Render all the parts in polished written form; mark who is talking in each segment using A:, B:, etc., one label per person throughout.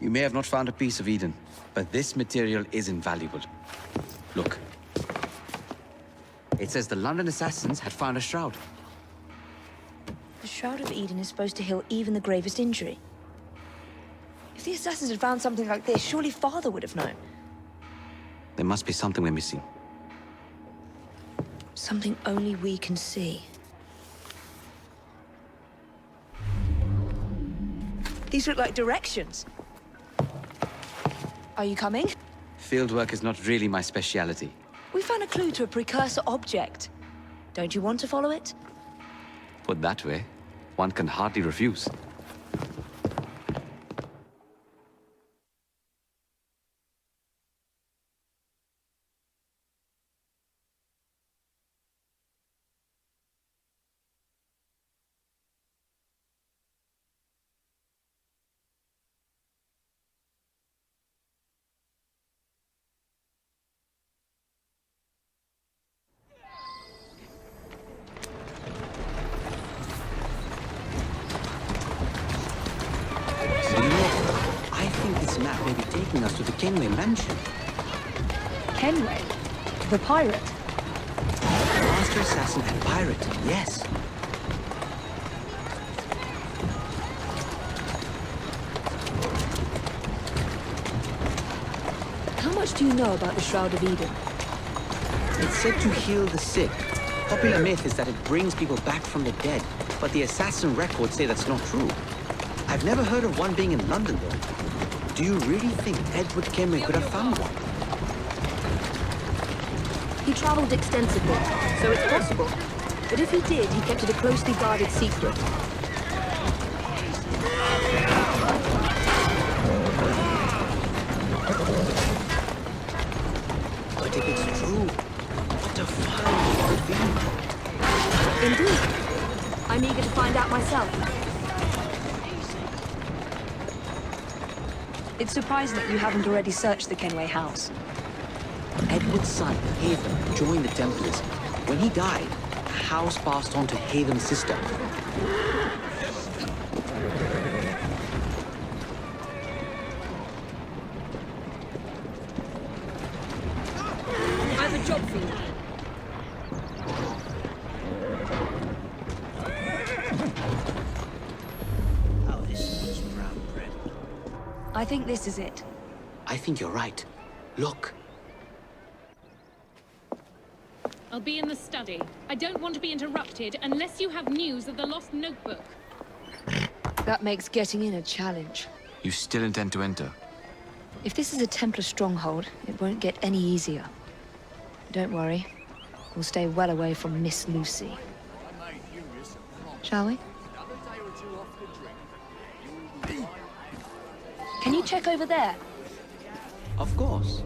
A: You may have not found a piece of Eden, but this material is invaluable. Look. It says the London assassins had found a shroud.
B: The Shroud of Eden is supposed to heal even the gravest injury. If the assassins had found something like this, surely Father would have known.
A: There must be something we're missing.
B: Something only we can see. These look like directions. Are you coming?
A: Fieldwork is not really my speciality.
B: We found a clue to a precursor object. Don't you want to follow it?
A: Put that way, one can hardly refuse. Map may be taking us to the Kenway mansion.
B: Kenway? The pirate?
A: Master assassin and pirate, yes.
B: How much do you know about the Shroud of Eden?
A: It's said to heal the sick. Popular myth is that it brings people back from the dead, but the assassin records say that's not true. I've never heard of one being in London, though. Do you really think Edward Kenway could have found one?
B: He traveled extensively, so it's possible. But if he did, he kept it a closely guarded secret.
A: But if it's true, what a find it could be.
B: Indeed. I'm eager to find out myself. It's surprising that you haven't already searched the Kenway house.
A: Edward's son, Haven, joined the Templars. When he died, the house passed on to Haven's sister.
B: I have a job for you. I think this is it.
A: I think you're right. Look.
C: I'll be in the study. I don't want to be interrupted unless you have news of the lost notebook.
B: That makes getting in a challenge.
A: You still intend to enter?
B: If this is a Templar stronghold, it won't get any easier. Don't worry. We'll stay well away from Miss Lucy. Shall we? Can you check over there?
A: Of course.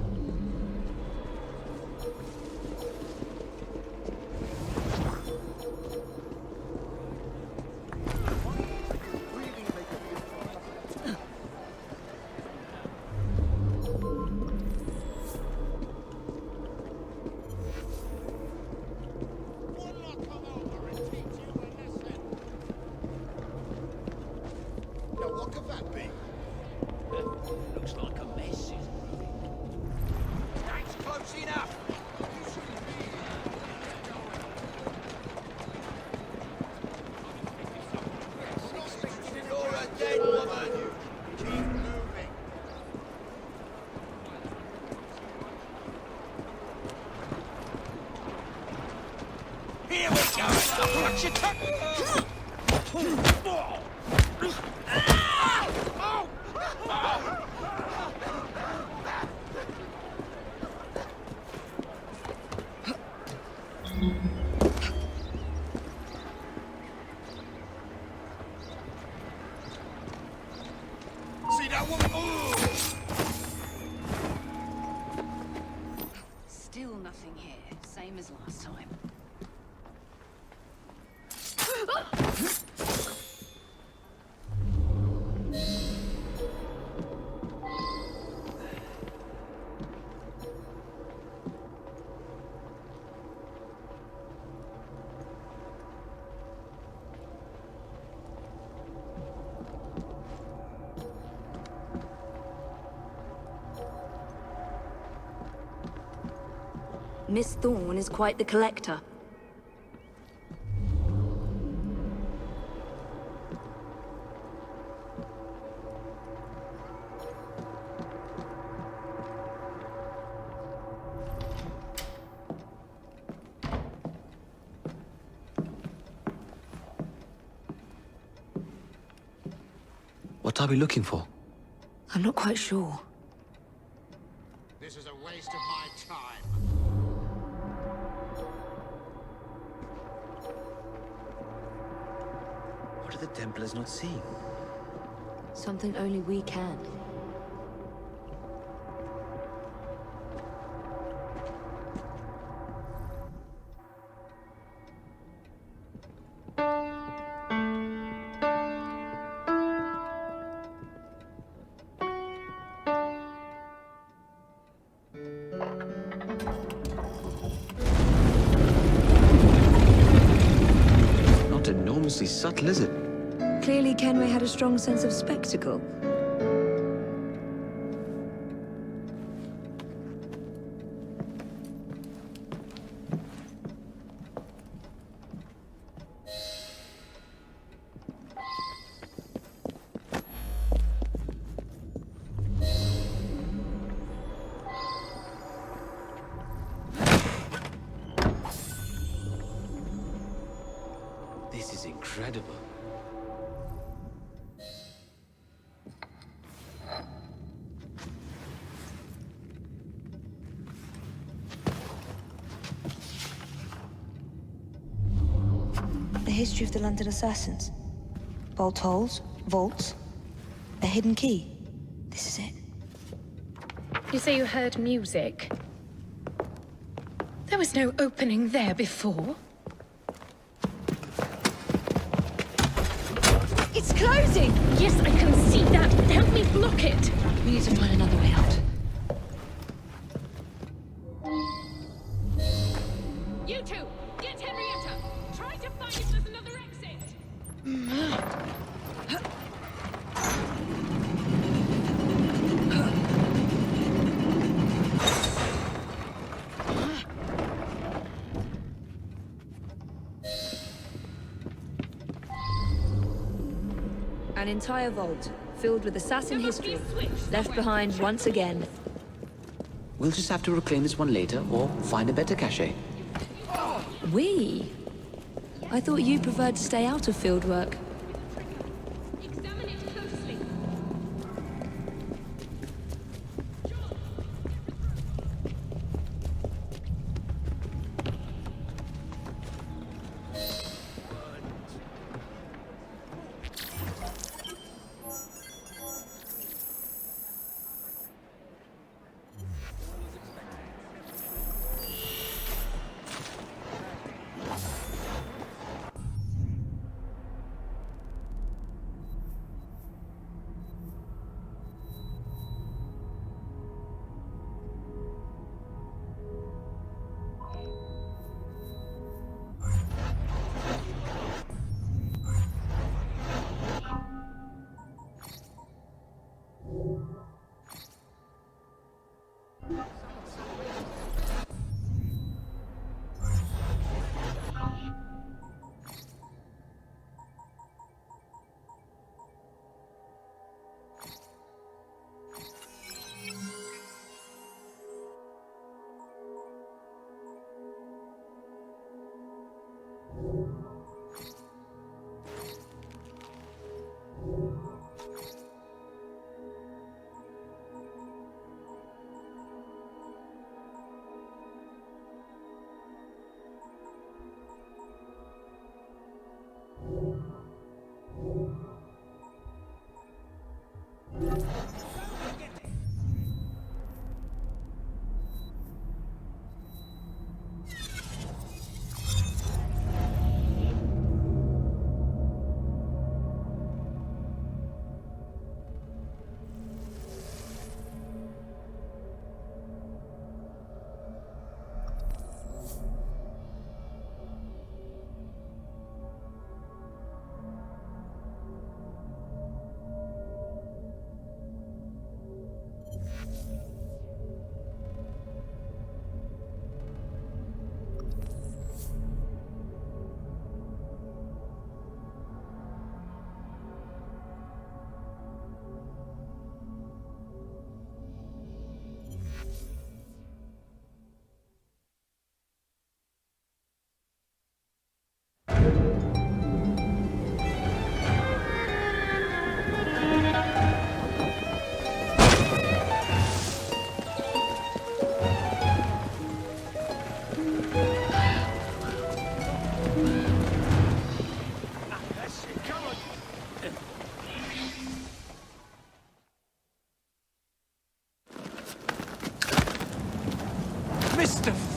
D: Still nothing here, same as last time.
B: Miss Thorne is quite the collector.
A: What are we looking for?
B: I'm not quite sure.
E: This is a waste of my time.
A: What are the Templars not seeing?
B: Something only we can.
A: Not enormously subtle, is it?
B: Clearly, Kenway had a strong sense of spectacle.
A: This is incredible.
B: The history of the London assassins. Bolt holes, vaults, a hidden key. This is it.
C: You say you heard music? There was no opening there before.
B: It's closing!
C: Yes, I can see that. Help me block it.
B: We need to find another way out.
C: You two, get Henrietta. Try to find if there's another exit.
B: An entire vault, filled with assassin
C: There must be
B: history,
C: a switch
B: left
C: somewhere.
B: behind once again.
A: We'll just have to reclaim this one later, or find a better cache.
B: We? I thought you preferred to stay out of field work.
C: Examine it closely.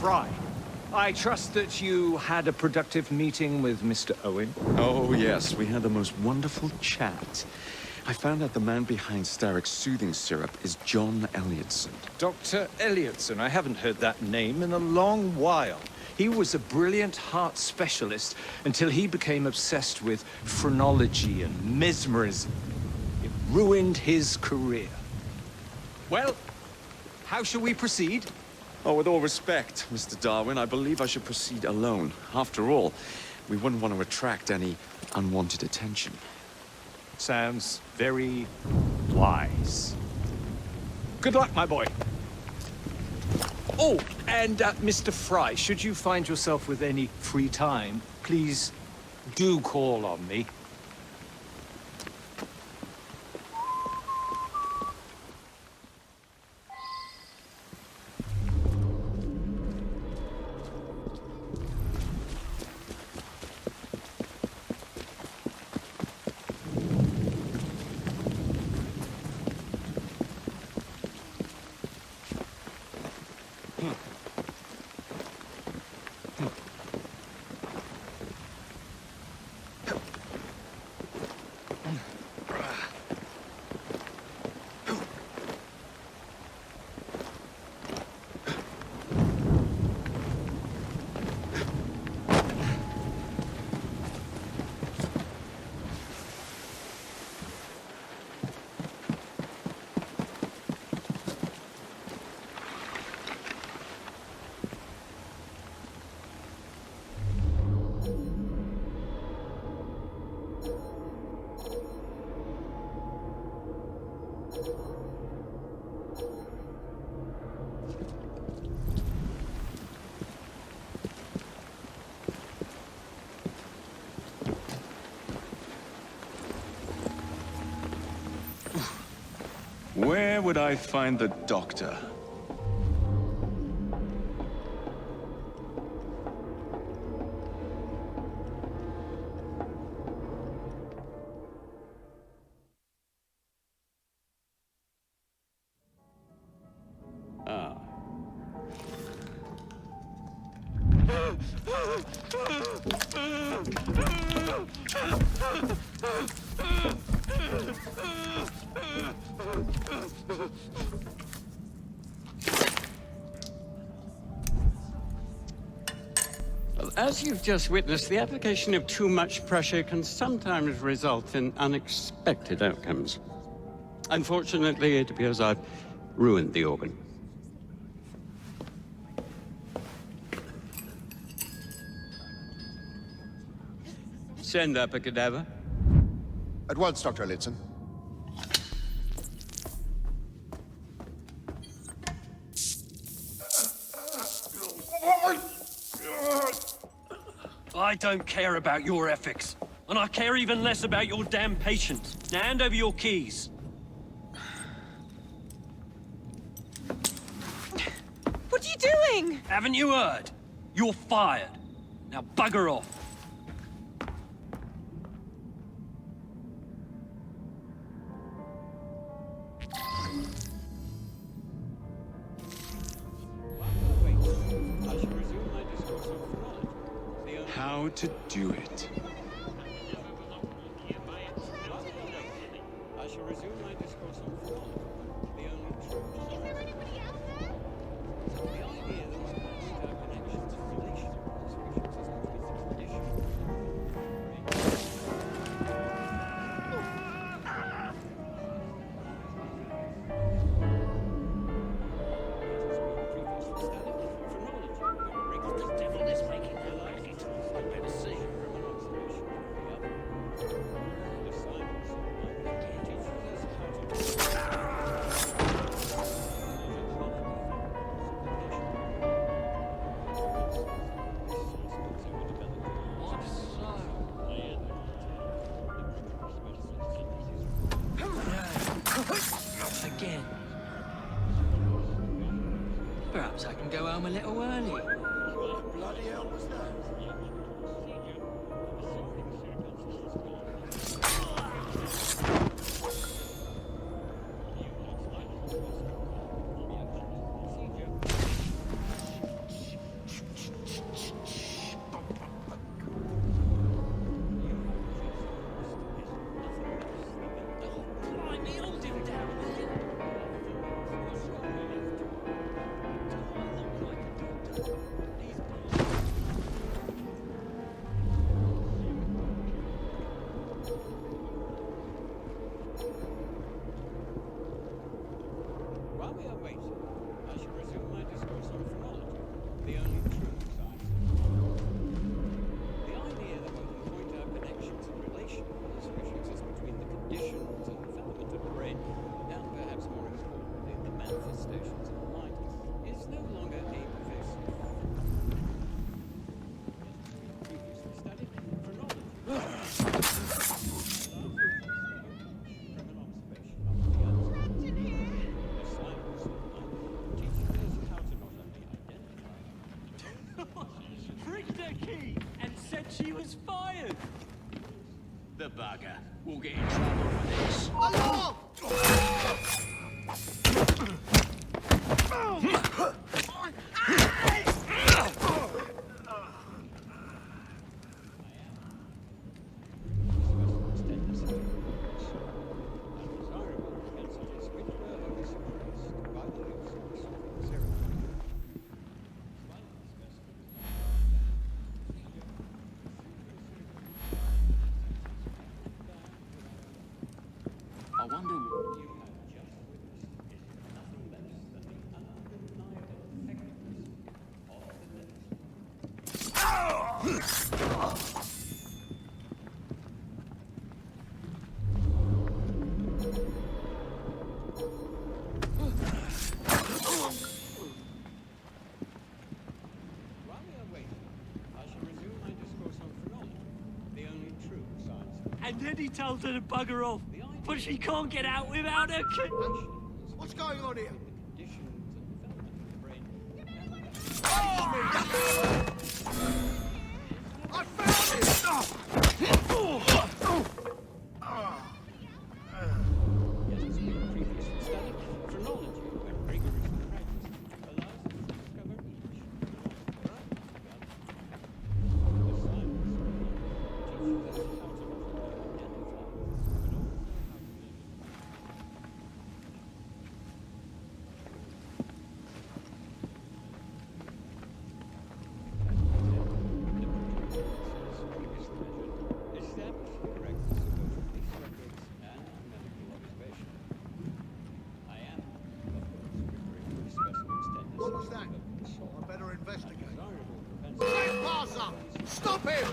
F: Fry. I trust that you had a productive meeting with Mr. Owen.
G: Oh, yes, we had the most wonderful chat. I found out the man behind Starrick's soothing syrup is John Elliotson.
F: Dr. Elliotson, I haven't heard that name in a long while. He was a brilliant heart specialist until he became obsessed with phrenology and mesmerism. It ruined his career. Well, how shall we proceed?
G: Oh, with all respect, Mr. Darwin, I believe I should proceed alone. After all, we wouldn't want to attract any unwanted attention.
F: Sounds very wise. Good luck, my boy. Oh, and Mr. Fry, should you find yourself with any free time, please do call on me.
G: Where would I find the doctor? Ah.
H: Well, as you've just witnessed, the application of too much pressure can sometimes result in unexpected outcomes. Unfortunately, it appears I've ruined the organ. Send up a cadaver.
E: At once, Dr. Elliotson.
I: I don't care about your ethics. And I care even less about your damn patients. Now hand over your keys.
B: What are you doing?
I: Haven't you heard? You're fired. Now bugger off.
G: How to do it.
H: I shall resume my discourse on fraud. The only truth. Is there anybody out there? The idea that my past connections to relation restrictions is tradition.
I: What the devil is making her like it? I better see.
J: Again. Perhaps I can go home a little early.
E: What bloody hell was that?
I: key and said she was fired.
J: The bugger. We'll get in trouble for this. I wonder what...
I: And then he tells her to bugger off, but she can't get out without her key.
E: What's going on here? I found it! What was that? I better investigate. Trespasser! Stop him!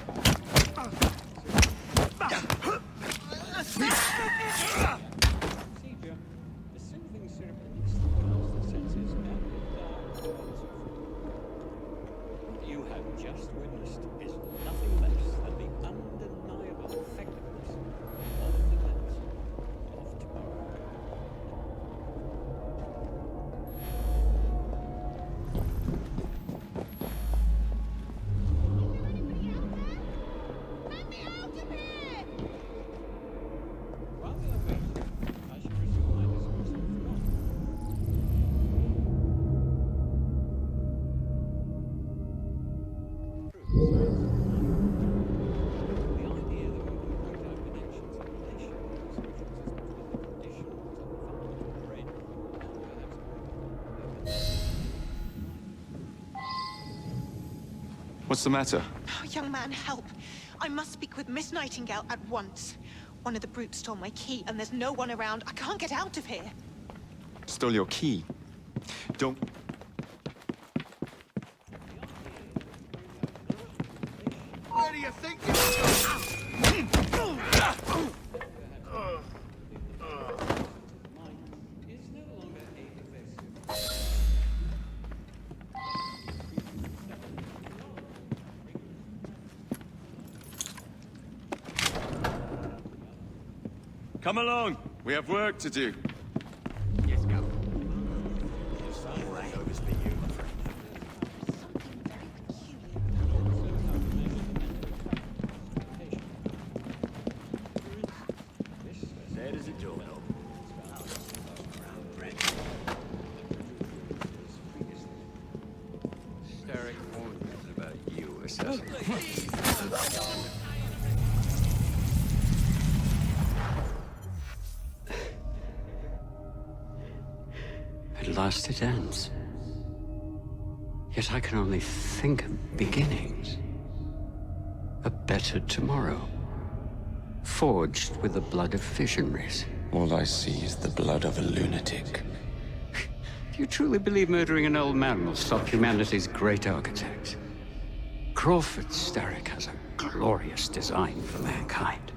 H: You have just witnessed is nothing less than the undeniable effectiveness of the events of tomorrow. While we are waiting, I shall resume my discourse on
G: What's the matter?
K: Oh, young man, help. I must speak with Miss Nightingale at once. One of the brutes stole my key, and there's no one around. I can't get out of here.
G: Stole your key. Don't...
E: Where do you think you're going?
G: Come along. We have work to do.
J: Yes, go. Dead as a doorknob. Derek warned us about you, assassin. At last it ends. Yet I can only think of beginnings. A better tomorrow. Forged with the blood of visionaries.
L: All I see is the blood of a lunatic.
J: Do you truly believe murdering an old man will stop humanity's great architect? Crawford Starrick has a glorious design for mankind.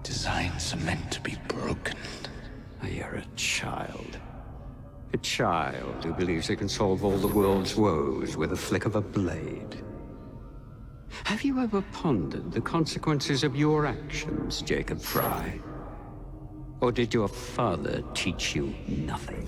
L: Designs are meant to be broken.
J: You're a child. A child who believes it can solve all the world's woes with a flick of a blade. Have you ever pondered the consequences of your actions, Jacob Fry? Or did your father teach you nothing?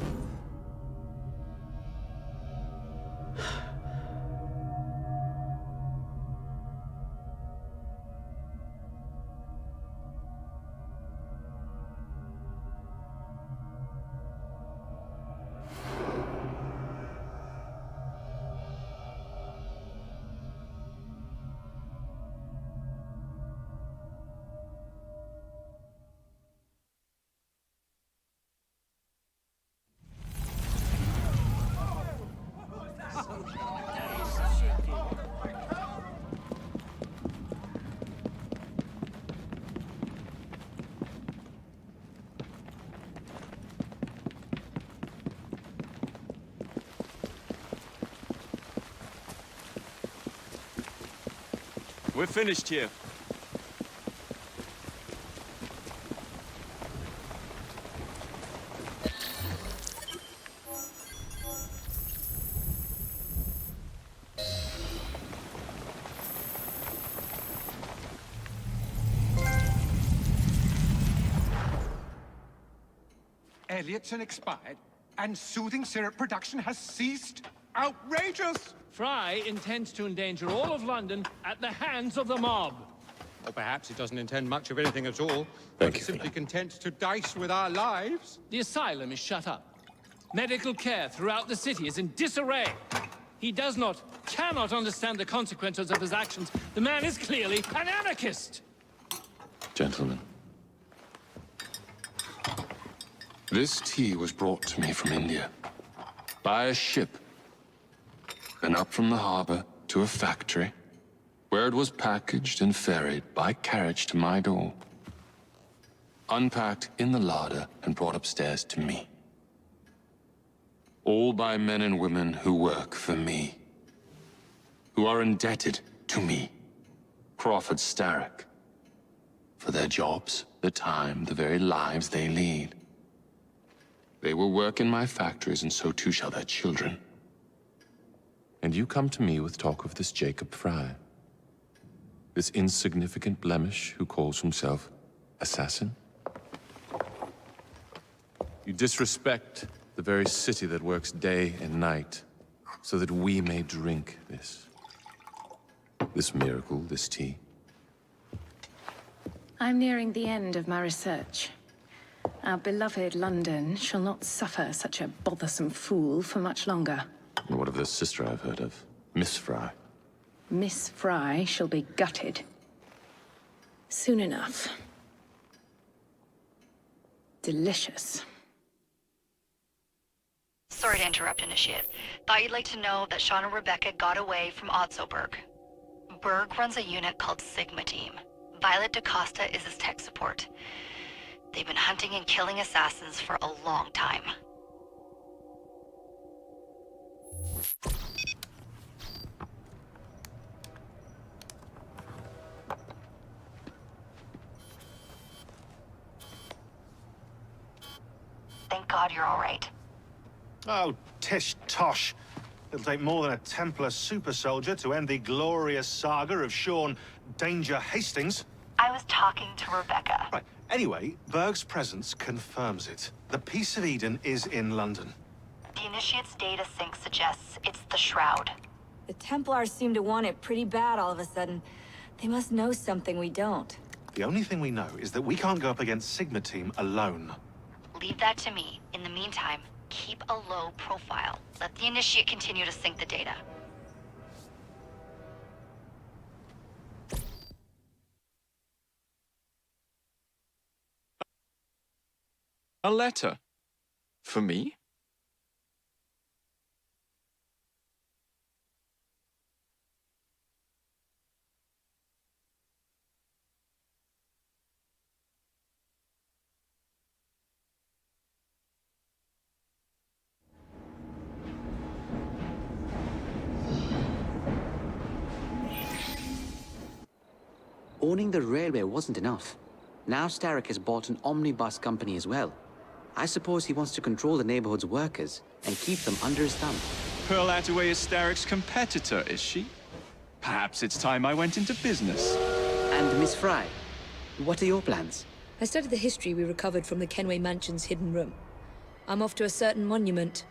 G: We're finished here.
M: Elliotson expired, and soothing syrup production has ceased? Outrageous!
N: Fry intends to endanger all of London at the hands of the mob.
M: Or perhaps he doesn't intend much of anything at all.
L: Thank
M: but
L: you,
M: simply
L: Philip.
M: content to dice with our lives.
N: The asylum is shut up. Medical care throughout the city is in disarray. He cannot understand the consequences of his actions. The man is clearly an anarchist!
L: Gentlemen. This tea was brought to me from India. By a ship. Then up from the harbor to a factory, where it was packaged and ferried by carriage to my door. Unpacked in the larder and brought upstairs to me. All by men and women who work for me. Who are indebted to me, Crawford Starrick. For their jobs, the time, the very lives they lead. They will work in my factories, and so too shall their children. And you come to me with talk of this Jacob Fry. This insignificant blemish who calls himself assassin? You disrespect the very city that works day and night, so that we may drink this miracle, this tea.
O: I'm nearing the end of my research. Our beloved London shall not suffer such a bothersome fool for much longer.
L: And what of this sister I've heard of, Miss Fry?
O: Miss Fry shall be gutted. Soon enough. Delicious.
P: Sorry to interrupt, Initiate. Thought you'd like to know that Sean and Rebecca got away from Otzoberg. Berg runs a unit called Sigma Team. Violet DaCosta is his tech support. They've been hunting and killing assassins for a long time. Thank God you're all right.
Q: Oh, tish tosh. It'll take more than a Templar super soldier to end the glorious saga of Sean Danger Hastings.
P: I was talking to Rebecca.
Q: Right. Anyway, Berg's presence confirms it. The Peace of Eden is in London.
P: The Initiate's data sync suggests it's the Shroud.
B: The Templars seem to want it pretty bad all of a sudden. They must know something we don't.
Q: The only thing we know is that we can't go up against Sigma Team alone.
P: Leave that to me. In the meantime, keep a low profile. Let the Initiate continue to sync the data.
G: A letter? For me?
A: Owning the railway wasn't enough. Now Starrick has bought an omnibus company as well. I suppose he wants to control the neighborhood's workers and keep them under his thumb.
F: Pearl Attaway is Starrick's competitor, is she? Perhaps it's time I went into business.
A: And Miss Fry, what are your plans?
B: I studied the history we recovered from the Kenway Mansion's hidden room. I'm off to a certain monument